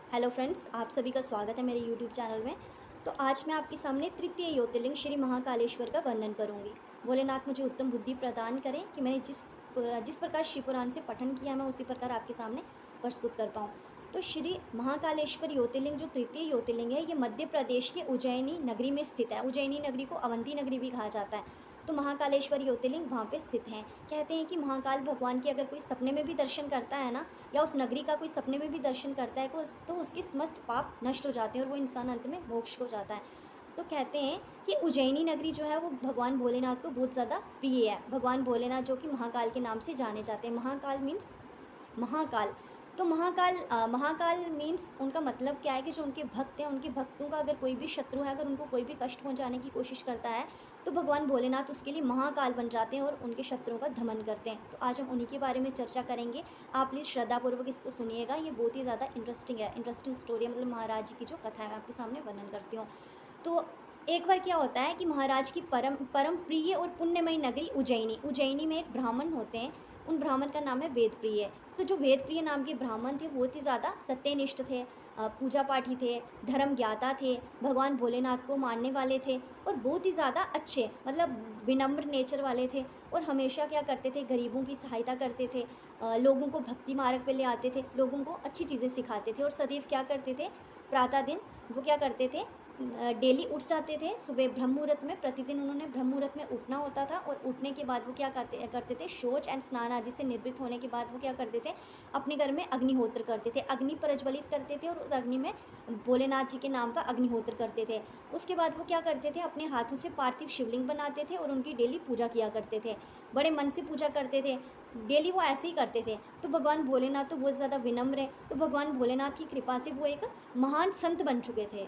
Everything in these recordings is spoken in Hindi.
हेलो फ्रेंड्स, आप सभी का स्वागत है मेरे यूट्यूब चैनल में। तो आज मैं आपके सामने तृतीय ज्योतिर्लिंग श्री महाकालेश्वर का वर्णन करूंगी। भोलेनाथ मुझे उत्तम बुद्धि प्रदान करें कि मैंने जिस प्रकार शिव पुराण से पठन किया मैं उसी प्रकार आपके सामने प्रस्तुत कर पाऊँ। तो श्री महाकालेश्वर ज्योतिर्लिंग जो तृतीय ज्योतिर्लिंग है, ये मध्य प्रदेश के उज्जैनी नगरी में स्थित है। उज्जैनी नगरी को अवंती नगरी भी कहा जाता है। तो महाकालेश्वर ज्योतिर्लिंग वहाँ पे स्थित हैं। कहते हैं कि महाकाल भगवान की अगर कोई सपने में भी दर्शन करता है ना, या उस नगरी का कोई सपने में भी दर्शन करता है तो उसके समस्त पाप नष्ट हो जाते हैं और वो इंसान अंत में मोक्ष को जाता है। तो कहते हैं कि उज्जैनी नगरी जो है वो भगवान भोलेनाथ को बहुत ज़्यादा प्रिय है। भगवान भोलेनाथ जो कि महाकाल के नाम से जाने जाते हैं। महाकाल मीन्स महाकाल। तो महाकाल मीन्स उनका मतलब क्या है कि जो उनके भक्त हैं, उनके भक्तों का अगर कोई भी शत्रु है, अगर उनको कोई भी कष्ट पहुंचाने की कोशिश करता है तो भगवान भोलेनाथ उसके लिए महाकाल बन जाते हैं और उनके शत्रुओं का दमन करते हैं। तो आज हम उन्हीं के बारे में चर्चा करेंगे। आप प्लीज़ श्रद्धापूर्वक इसको सुनिएगा, ये बहुत ही ज़्यादा इंटरेस्टिंग है। इंटरेस्टिंग स्टोरी है, मतलब महाराज जी की जो कथा है मैं आपके सामने वर्णन करती हूँ। तो एक बार क्या होता है कि महाराज की परम परम प्रिय और पुण्यमयी नगरी उज्जैनी में एक ब्राह्मण होते हैं। उन ब्राह्मण का नाम है वेदप्रिय। तो जो वेदप्रिय नाम के ब्राह्मण थे बहुत ही ज़्यादा सत्यनिष्ठ थे, पूजा पाठी थे, धर्म ज्ञाता थे, भगवान भोलेनाथ को मानने वाले थे और बहुत ही ज़्यादा अच्छे, मतलब विनम्र नेचर वाले थे। और हमेशा क्या करते थे, गरीबों की सहायता करते थे, लोगों को भक्ति मार्ग पे ले आते थे, लोगों को अच्छी चीज़ें सिखाते थे। और सदैव क्या करते थे, प्रातः दिन वो क्या करते थे, डेली उठ जाते थे सुबह ब्रह्म मुहूर्त में। प्रतिदिन उन्होंने ब्रह्म मुहूर्त में उठना होता था और उठने के बाद वो क्या करते थे, शौच एंड स्नान आदि से निवृत्त होने के बाद वो क्या करते थे, अपने घर में अग्निहोत्र करते थे, अग्नि प्रज्वलित करते थे और उस अग्नि में भोलेनाथ जी के नाम का अग्निहोत्र करते थे। उसके बाद वो क्या करते थे, अपने हाथों से पार्थिव शिवलिंग बनाते थे और उनकी डेली पूजा किया करते थे। बड़े मन से पूजा करते थे, डेली वो ऐसे ही करते थे। तो भगवान भोलेनाथ तो बहुत ज़्यादा विनम्र है, तो भगवान भोलेनाथ की कृपा से वो एक महान संत बन चुके थे।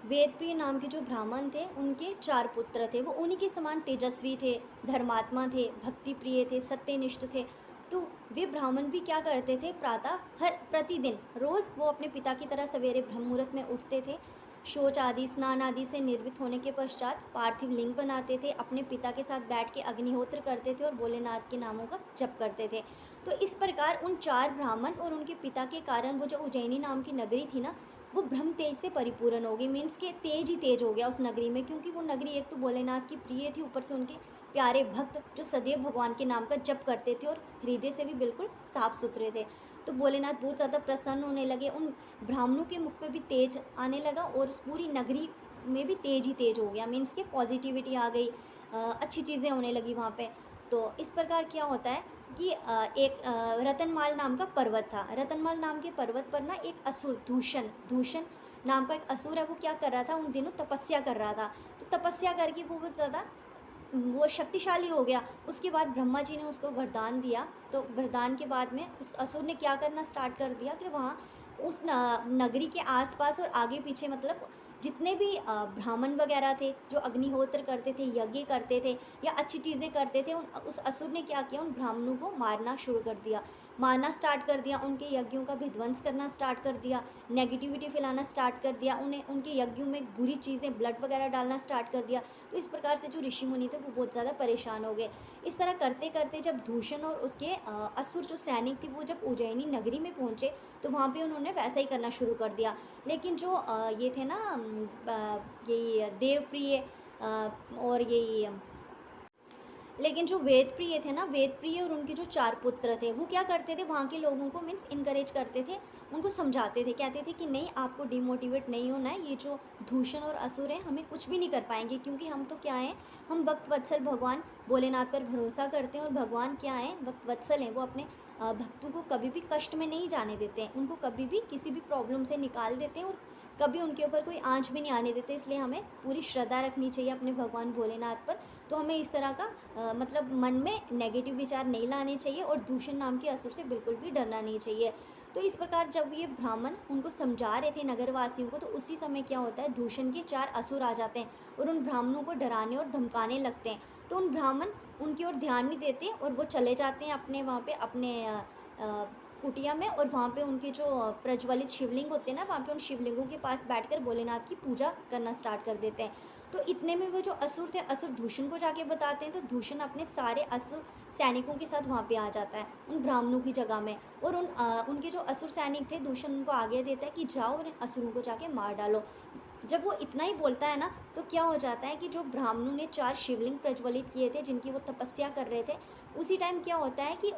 वेदप्रिय नाम के जो ब्राह्मण थे उनके 4 पुत्र थे। वो उन्हीं के समान तेजस्वी थे, धर्मात्मा थे, भक्ति प्रिय थे, सत्यनिष्ठ थे। तो वे ब्राह्मण भी क्या करते थे, प्रातः हर प्रतिदिन रोज़ वो अपने पिता की तरह सवेरे ब्रह्म मुहूर्त में उठते थे। शौच आदि स्नान आदि से निर्वित होने के पश्चात पार्थिव लिंग बनाते थे, अपने पिता के साथ बैठ के अग्निहोत्र करते थे और भोलेनाथ के नामों का जप करते थे। तो इस प्रकार उन 4 ब्राह्मण और उनके पिता के कारण वो जो उज्जैनी नाम की नगरी थी ना, वो ब्रह्म तेज से परिपूर्ण हो गई। मीन्स के तेज ही तेज हो गया उस नगरी में, क्योंकि वो नगरी एक तो भोलेनाथ की प्रिय थी, ऊपर से उनके प्यारे भक्त जो सदैव भगवान के नाम का जप करते थे और हृदय से भी बिल्कुल साफ सुथरे थे। तो भोलेनाथ बहुत ज़्यादा प्रसन्न होने लगे। उन ब्राह्मणों के मुख पे भी तेज आने लगा और उस पूरी नगरी में भी तेज ही तेज हो गया। मीन्स के पॉजिटिविटी आ गई, अच्छी चीज़ें होने लगी वहाँ पे। तो इस प्रकार क्या होता है कि एक रतनमाल नाम का पर्वत था। रतनमाल नाम के पर्वत पर ना एक असुर दूषण दूषण नाम का एक असुर है, वो क्या कर रहा था, उन दिनों तपस्या कर रहा था। तो तपस्या करके वो बहुत ज़्यादा वो शक्तिशाली हो गया। उसके बाद ब्रह्मा जी ने उसको वरदान दिया। तो वरदान के बाद में उस असुर ने क्या करना स्टार्ट कर दिया कि वहाँ उस नगरी के आसपास और आगे पीछे, मतलब जितने भी ब्राह्मण वगैरह थे जो अग्निहोत्र करते थे, यज्ञ करते थे या अच्छी चीज़ें करते थे, उस असुर ने क्या किया, उन ब्राह्मणों को मारना शुरू कर दिया, मारना स्टार्ट कर दिया, उनके यज्ञों का विध्वंस करना स्टार्ट कर दिया, नेगेटिविटी फैलाना स्टार्ट कर दिया, उन्हें उनके यज्ञों में बुरी चीज़ें, ब्लड वगैरह डालना स्टार्ट कर दिया। तो इस प्रकार से जो ऋषि मुनि थे वो बहुत ज़्यादा परेशान हो गए। इस तरह करते करते जब दूषण और उसके असुर जो सैनिक थे वो जब उज्जैनी नगरी में पहुँचे, तो वहाँ पे उन्होंने वैसा ही करना शुरू कर दिया। लेकिन जो ये थे ना, यही देवप्रिय और यही लेकिन जो वेदप्रिय थे ना, वेदप्रिय और उनके जो 4 पुत्र थे वो क्या करते थे, वहाँ के लोगों को मीन्स इनकरेज करते थे, उनको समझाते थे, कहते थे कि नहीं, आपको डिमोटिवेट नहीं होना है, ये जो दूषण और असुर हैं हमें कुछ भी नहीं कर पाएंगे, क्योंकि हम तो क्या हैं, हम वक्त वत्सल भगवान भोलेनाथ पर भरोसा करते हैं। और भगवान क्या हैं, वक्त वत्सल हैं, वो अपने भक्तों को कभी भी कष्ट में नहीं जाने देते हैं, उनको कभी भी किसी भी प्रॉब्लम से निकाल देते हैं और कभी उनके ऊपर कोई आँच भी नहीं आने देते। इसलिए हमें पूरी श्रद्धा रखनी चाहिए अपने भगवान भोलेनाथ पर। तो हमें इस तरह का मतलब मन में नेगेटिव विचार नहीं लाने चाहिए और दूषण नाम के असुर से बिल्कुल भी डरना नहीं चाहिए। तो इस प्रकार जब ये ब्राह्मण उनको समझा रहे थे नगरवासियों को, तो उसी समय क्या होता है, दूषण के 4 असुर आ जाते हैं और उन ब्राह्मणों को डराने और धमकाने लगते हैं। तो उन ब्राह्मण उनकी ओर ध्यान नहीं देते और वो चले जाते हैं अपने वहाँ पे अपने कुटिया में, और वहाँ पे उनके जो प्रज्वलित शिवलिंग होते हैं ना, वहाँ पे उन शिवलिंगों के पास बैठकर भोलेनाथ की पूजा करना स्टार्ट कर देते हैं। तो इतने में वो जो असुर थे, असुर दूषण को जाके बताते हैं, तो दूषण अपने सारे असुर सैनिकों के साथ वहाँ पे आ जाता है उन ब्राह्मणों की जगह में, और उनके जो असुर सैनिक थे, दूषण उनको आगे देता है कि जाओ और इन असुरों को जाके मार डालो। जब वो इतना ही बोलता है ना, तो क्या हो जाता है कि जो ब्राह्मणों ने 4 शिवलिंग प्रज्वलित किए थे, जिनकी वो तपस्या कर रहे थे, उसी टाइम क्या होता है कि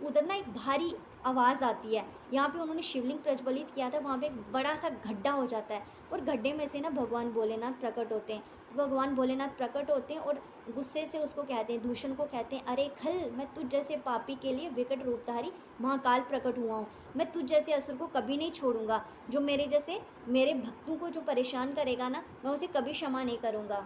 उधर ना एक भारी आवाज़ आती है। यहाँ पे उन्होंने शिवलिंग प्रज्वलित किया था, वहाँ पे एक बड़ा-सा गड्ढा हो जाता है, और गड्ढे में से ना भगवान भोलेनाथ प्रकट होते हैं। तो भगवान भोलेनाथ प्रकट होते हैं और गुस्से से उसको कहते हैं, दूषण को कहते हैं, "अरे खल! मैं तुझ जैसे पापी के लिए विकट रूपधारी महाकाल प्रकट हुआ हूँ। मैं तुझ जैसे असुर को कभी नहीं छोड़ूँगा। जो मेरे भक्तों को जो परेशान करेगा ना, मैं उसे कभी क्षमा नहीं करूँगा।"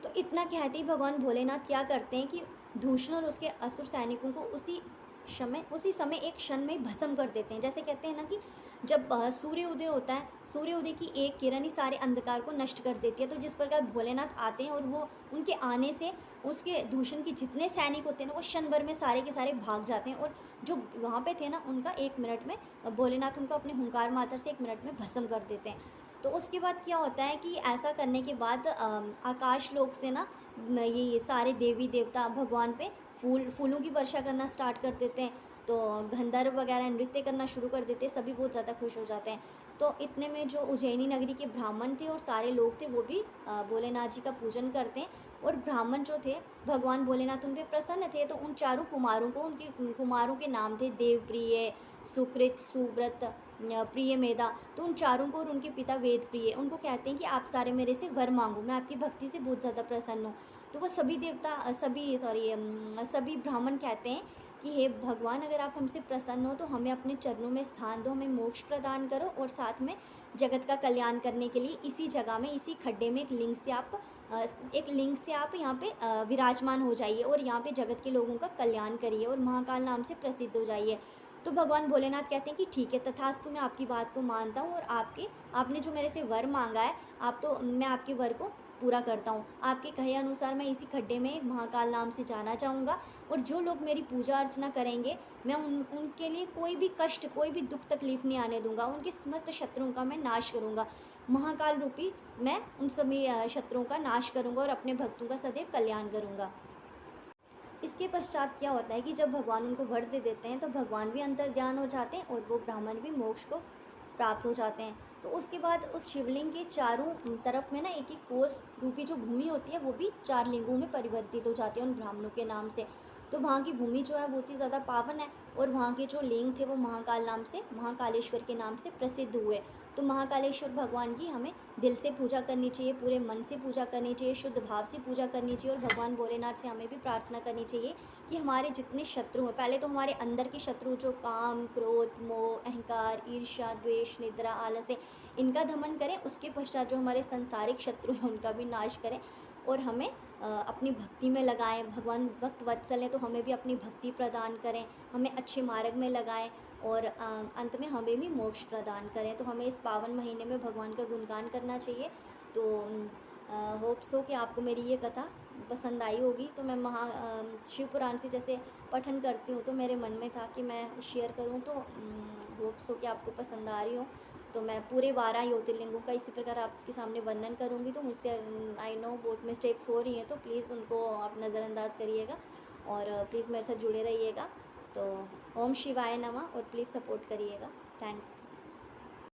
तो इतना कहते ही भगवान भोलेनाथ क्या करते हैं कि दूषण और उसके असुर सैनिकों को उसी समय एक क्षण में भस्म कर देते हैं। जैसे कहते हैं ना कि जब सूर्य उदय होता है, सूर्य उदय की एक किरण ही सारे अंधकार को नष्ट कर देती है। तो जिस प्रकार भोलेनाथ आते हैं, और वो उनके आने से उसके दूषण के जितने सैनिक होते हैं ना, वो क्षण भर में सारे के सारे भाग जाते हैं, और जो वहाँ पे थे ना, उनका 1 मिनट में भोलेनाथ उनको अपने हुंकार मात्र से 1 मिनट में भस्म कर देते हैं। तो उसके बाद क्या होता है कि ऐसा करने के बाद आकाश लोक से ना ये सारे देवी देवता भगवान पे फूलों की वर्षा करना स्टार्ट कर देते हैं। तो गंधर्व वगैरह नृत्य करना शुरू कर देते हैं, सभी बहुत ज़्यादा खुश हो जाते हैं। तो इतने में जो उज्जैनी नगरी के ब्राह्मण थे और सारे लोग थे, वो भी भोलेनाथ जी का पूजन करते हैं, और ब्राह्मण जो थे, भगवान भोलेनाथ उन पे प्रसन्न थे। तो उन चारों कुमारों को, उनके कुमारों के नाम थे देवप्रिय, सुकृत, सुब्रत, प्रिय मेधा। तो उन चारों को और उनके पिता वेद प्रिय, उनको कहते हैं कि आप सारे मेरे से वर मांगो, मैं आपकी भक्ति से बहुत ज़्यादा प्रसन्न हूँ। तो वो सभी ब्राह्मण कहते हैं कि हे भगवान, अगर आप हमसे प्रसन्न हो तो हमें अपने चरणों में स्थान दो, हमें मोक्ष प्रदान करो, और साथ में जगत का कल्याण करने के लिए इसी जगह में, इसी खड्डे में एक लिंग से आप यहाँ पे विराजमान हो जाइए, और यहाँ पे जगत के लोगों का कल्याण करिए, और महाकाल नाम से प्रसिद्ध हो जाइए। तो भगवान भोलेनाथ कहते हैं कि ठीक है, तथास्तु, मैं आपकी बात को मानता हूँ, और आपने जो मेरे से वर मांगा है, मैं आपके वर को पूरा करता हूँ। आपके कहे अनुसार मैं इसी खड्डे में महाकाल नाम से जाना चाहूँगा, और जो लोग मेरी पूजा अर्चना करेंगे, मैं उनके लिए कोई भी कष्ट, कोई भी दुख तकलीफ़ नहीं आने दूँगा। उनके समस्त शत्रुओं का मैं नाश करूँगा। महाकाल रूपी मैं उन सभी शत्रुओं का नाश करूँगा, और अपने भक्तों का सदैव कल्याण करूँगा। इसके पश्चात क्या होता है कि जब भगवान उनको वर दे देते हैं, तो भगवान भी अंतर्ध्यान हो जाते हैं, और वो ब्राह्मण भी मोक्ष को प्राप्त हो जाते हैं। तो उसके बाद उस शिवलिंग के चारों तरफ में ना एक एक कोस रूपी जो भूमि होती है, वो भी 4 लिंगों में परिवर्तित हो जाती है उन ब्राह्मणों के नाम से। तो वहाँ की भूमि जो है बहुत ही ज़्यादा पावन है, और वहाँ के जो लिंग थे, वो महाकाल नाम से, महाकालेश्वर के नाम से प्रसिद्ध हुए। तो महाकालेश्वर भगवान की हमें दिल से पूजा करनी चाहिए, पूरे मन से पूजा करनी चाहिए, शुद्ध भाव से पूजा करनी चाहिए, और भगवान भोलेनाथ से हमें भी प्रार्थना करनी चाहिए कि हमारे जितने शत्रु हैं, पहले तो हमारे अंदर के शत्रु जो काम, क्रोध, मोह, अहंकार, ईर्ष्या, द्वेष, निद्रा, आलस है, इनका दमन करें। उसके पश्चात जो हमारे संसारिक शत्रु हैं, उनका भी नाश करें, और हमें अपनी भक्ति में लगाएं। भगवान भक्त वत्सल हैं, तो हमें भी अपनी भक्ति प्रदान करें, हमें अच्छे मार्ग में लगाएं, और अंत में हमें भी मोक्ष प्रदान करें। तो हमें इस पावन महीने में भगवान का गुणगान करना चाहिए। तो होप सो कि आपको मेरी ये कथा पसंद आई होगी। तो मैं शिव पुराण से जैसे पठन करती हूँ, तो मेरे मन में था कि मैं शेयर करूँ, तो होप सो कि आपको पसंद आ रही हो। तो मैं पूरे 12 ज्योतिर्लिंगों का इसी प्रकार आपके सामने वर्णन करूँगी। तो मुझसे आई नो बहुत मिस्टेक्स हो रही हैं, तो प्लीज़ उनको आप नज़रअंदाज करिएगा, और प्लीज़ मेरे साथ जुड़े रहिएगा। तो ओम शिवाय नमः, और प्लीज़ सपोर्ट करिएगा। थैंक्स।